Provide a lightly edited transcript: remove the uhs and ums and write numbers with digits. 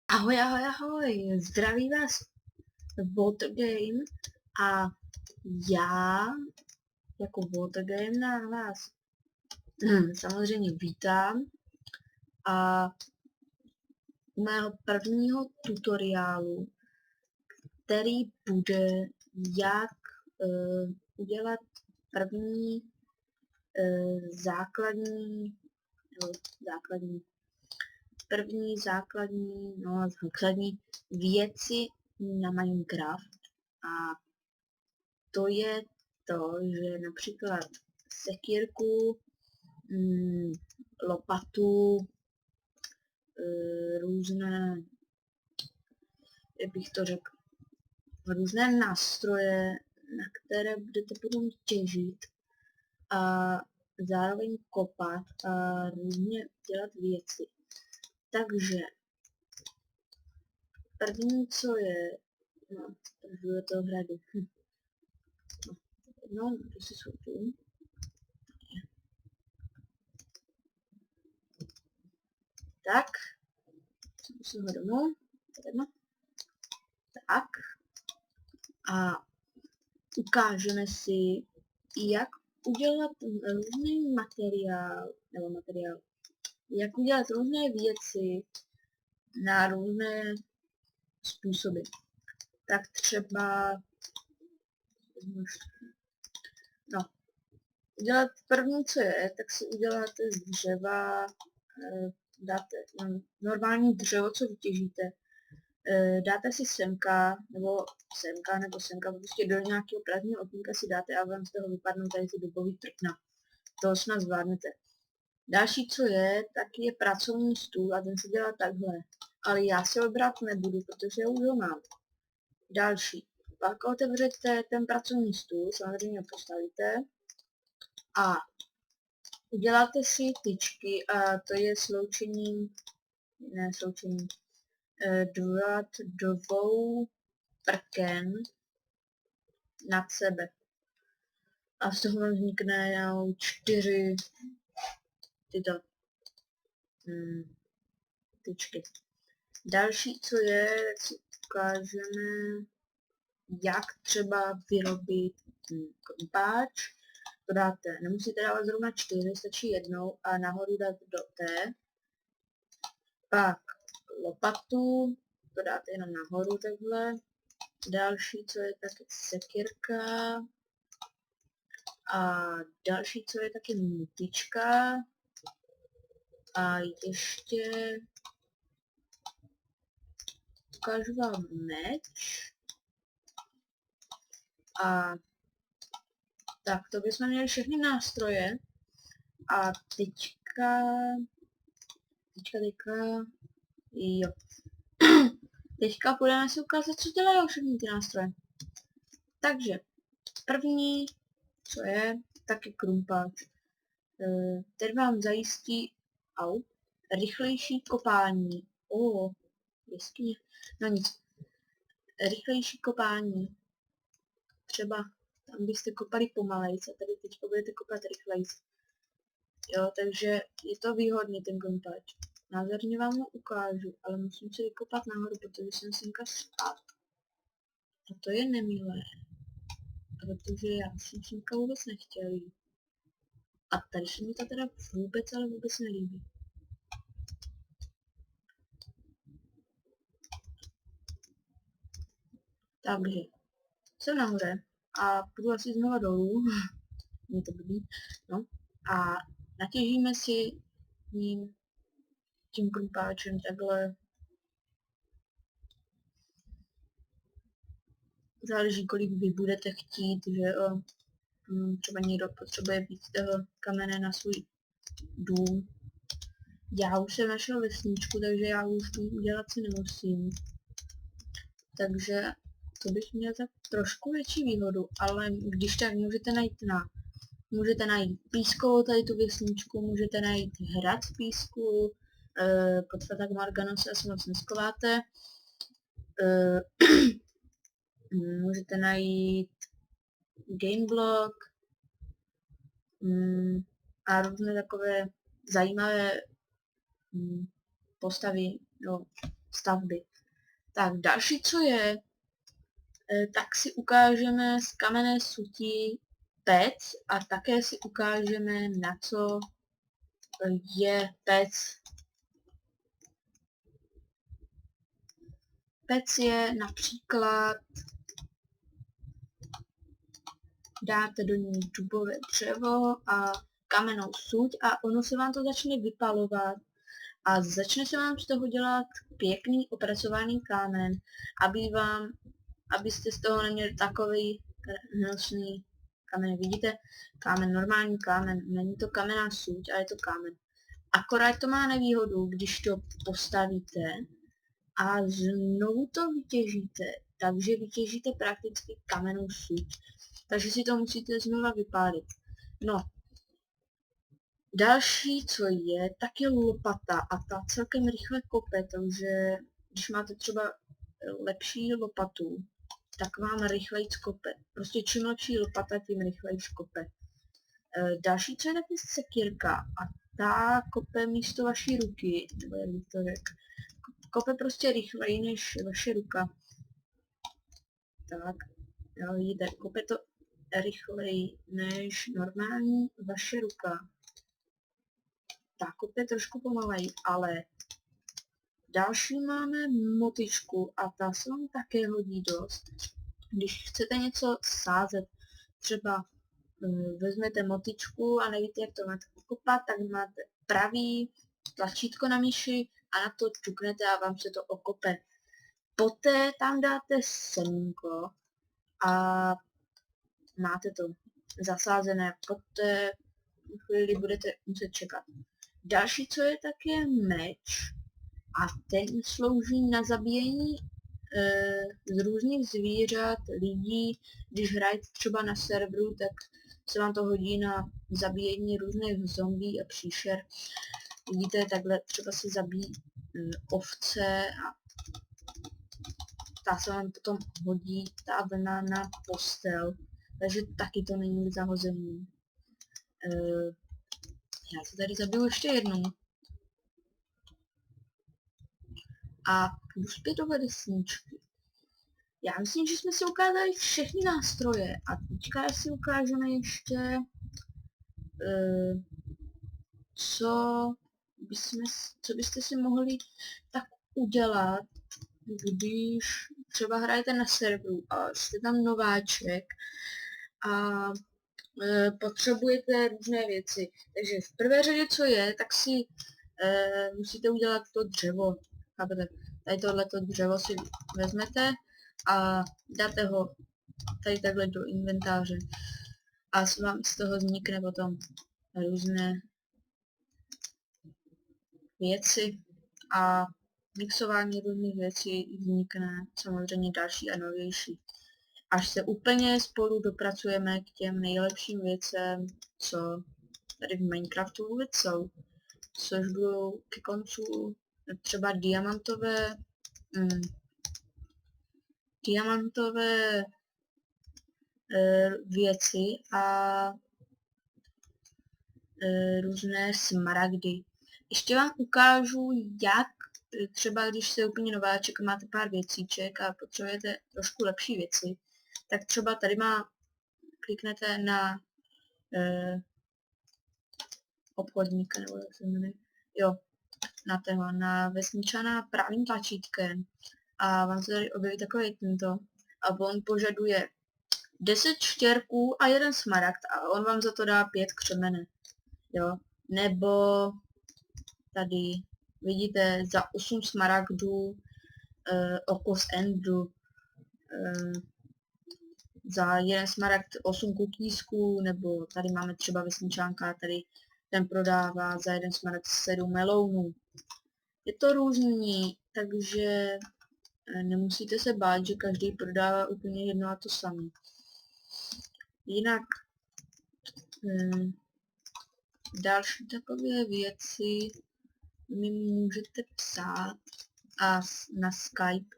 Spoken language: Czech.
Ahoj, ahoj, ahoj, zdraví vás Watergame a já jako Watergame na vás samozřejmě vítám a u mého prvního tutoriálu, který bude jak udělat první základní, nebo základní věci na Minecraft. A to je to, že například sekírku, lopatu, různé, jak bych to řekl, různé nástroje, na které budete potom těžit a zároveň kopat a různě dělat věci. Takže první, co je, takže to hradu. No, to si soudím. Tak, musím ho domů. Tak. A ukážeme si, jak udělat různý materiál, jak udělat různé věci na různé způsoby. Tak třeba, no, udělat první, co je, tak si uděláte z dřeva, dáte normální dřevo, co vytěžíte, dáte si semka, nebo prostě do nějakého prázdného okýnka si dáte a vám z toho vypadnou tady ty dobový trkna. To snad zvládnete. Další, co je, tak je pracovní stůl a ten se dělá takhle. Ale já si ho brát nebudu, protože já už ho mám. Další. Pak otevřete ten pracovní stůl, samozřejmě ho postavíte a uděláte si tyčky a to je sloučením dvou prken nad sebe. A z toho vám vznikne 4 tyto tyčky. Další, co je, tak si ukážeme, jak třeba vyrobit krumpáč. To dáte, nemusíte dávat zrovna 4, stačí jednou a nahoru dát do té. Pak lopatu, to dáte jenom nahoru takhle. Další, co je taky sekírka. A další, co je taky mutička. A ještě ukážu vám meč. A tak, to bychom měli všechny nástroje. A teďka, jo. Teďka půjdeme si ukázat, co dělají všechny ty nástroje. Takže, první, co je, taky krumpáč. Ten vám zajistí rychlejší kopání. Jeskyně. No nic. Rychlejší kopání. Třeba tam byste kopali pomalejc a tady teď budete kopat rychlejc. Jo, takže je to výhodný ten krumpáč. Názorně vám ho ukážu, ale musím si vykopat nahoru, protože jsem semka spadl. A to je nemilé. Protože já jsem semka vůbec nechtěl jít. A tady se mi to teda vůbec nelíbí. Takže jsem nahoře a půjdu asi znova dolů. Mě to blbý. No. A natěžíme si tím krumpáčem takhle. Záleží, kolik vy budete chtít, že třeba někdo potřebuje víc toho kamene na svůj dům. Já už jsem našel vesničku, takže já už dělat si nemusím. Takže to bych měl tak trošku větší výhodu, ale když tak můžete najít pískovou tady tu vesničku, můžete najít hrad z písku, pod Fatak Morganu se asi moc neskováte. Můžete najít Gameblock a různé takové zajímavé postavy, no, stavby. Tak další, co je, tak si ukážeme z kamenné suti pec a také si ukážeme, na co je pec. Pec je například, dáte do ní dubové dřevo a kamennou suť a ono se vám to začne vypalovat a začne se vám z toho dělat pěkný opracovaný kámen, abyste z toho neměli takový hnusný kámen. Vidíte, kámen, normální kámen, není to kamenná suť, ale je to kámen. Akorát to má nevýhodu, když to postavíte a znovu to vytěžíte, takže vytěžíte prakticky kamennou suť. Takže si to musíte znova vypálit. No, další, co je, tak je lopata a ta celkem rychle kope, takže když máte třeba lepší lopatu, tak vám rychleji kope. Prostě čím lepší lopata, tím rychleji kope. Další, co je, tak je sekírka a ta kope místo vaší ruky, nebo jak bych to řekl, kope prostě rychleji než vaše ruka. Tak, jo, vidíte, kope to rychleji než normální vaše ruka. Ta kope trošku pomaleji, ale další máme motičku a ta se vám také hodí dost. Když chcete něco sázet, třeba vezmete motičku a nevíte, jak to máte okopat, tak máte pravý tlačítko na myši a na to čuknete a vám se to okope. Poté tam dáte semínko a máte to zasázené, poté chvíli budete muset čekat. Další, co je, tak je meč a ten slouží na zabíjení z různých zvířat, lidí. Když hrajete třeba na serveru, tak se vám to hodí na zabíjení různých zombí a příšer. Vidíte, takhle třeba se zabíjí ovce a ta se vám potom hodí, ta vlna, na postel, takže taky to není k zahození. Já se tady zabiju ještě jednou. A jdu zpět do vesničky. Já myslím, že jsme si ukázali všechny nástroje a teďka si ukážeme ještě, co byste si mohli tak udělat, když třeba hrajete na serveru a jste tam nováček a potřebujete různé věci. Takže v prvé řadě, co je, tak si musíte udělat to dřevo. Chápete? Tady tohleto dřevo si vezmete a dáte ho tady takhle do inventáře. A vám z toho vznikne potom různé věci a mixování různých věcí vznikne samozřejmě další a novější. Až se úplně spolu dopracujeme k těm nejlepším věcem, co tady v Minecraftu vůbec jsou, což budou ke koncu třeba diamantové věci a různé smaragdy. Ještě vám ukážu, jak třeba když jste úplně nováček a máte pár věcíček a potřebujete trošku lepší věci, tak třeba tady kliknete na obchodníka, nebo jak se jmenuje, jo, na vesničana pravým tlačítkem a vám se tady objeví takový tento a on požaduje 10 štěrků a 1 smaragd a on vám za to dá 5 křemene, jo, nebo tady vidíte za 8 smaragdů oko z endu, za 1 smaragd 8 kukísků, nebo tady máme třeba vesničánka, tady ten prodává za 1 smaragd 7 melounů. Je to různý, takže nemusíte se bát, že každý prodává úplně jedno a to samé. Jinak další takové věci mi můžete psát a na Skype